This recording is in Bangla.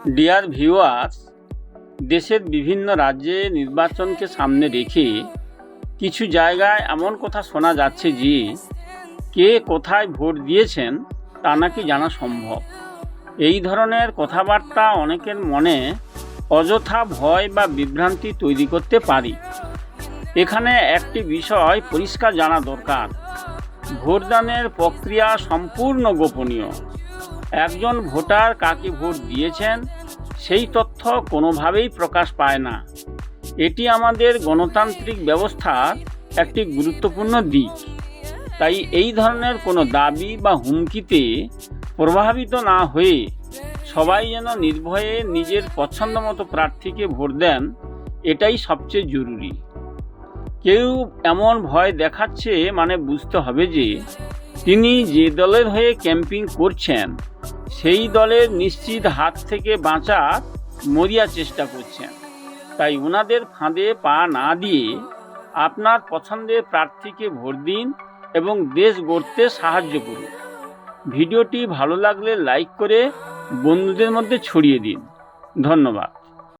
ডিয়ার ভিউয়ার্স, দেশের বিভিন্ন রাজ্যে নির্বাচনকে সামনে রেখে কিছু জায়গায় এমন কথা শোনা যাচ্ছে যে কে কোথায় ভোট দিয়েছেন তা নাকি জানা সম্ভব। এই ধরনের কথাবার্তা অনেকের মনে অযথা ভয় বা বিভ্রান্তি তৈরি করতে পারে। এখানে একটি বিষয় পরিষ্কার জানা দরকার, ভোটদানের প্রক্রিয়া সম্পূর্ণ গোপনীয়। একজন ভোটার কাকে ভোট দিয়েছেন সেই তথ্য কোনোভাবেই প্রকাশ পায় না। এটি আমাদের গণতান্ত্রিক ব্যবস্থার একটি গুরুত্বপূর্ণ দিক। তাই এই ধরনের কোনো দাবি বা হুমকিতে প্রভাবিত না হয়ে সবাই যেন নির্ভয়ে নিজের পছন্দমতো প্রার্থীকে ভোট দেন, এটাই সবচেয়ে জরুরি। কেউ এমন ভয় দেখাচ্ছে মানে বুঝতে হবে যে তিনি যে দলের হয়ে ক্যাম্পিং করছেন সেই দলের নিশ্চিত হাত থেকে বাঁচার মরিয়া চেষ্টা করছেন। তাই ওনাদের ফাঁদে পা না দিয়ে আপনার পছন্দের প্রার্থীকে ভোট দিন এবং দেশ গড়তে সাহায্য করুন। ভিডিওটি ভালো লাগলে লাইক করে বন্ধুদের মধ্যে ছড়িয়ে দিন। ধন্যবাদ।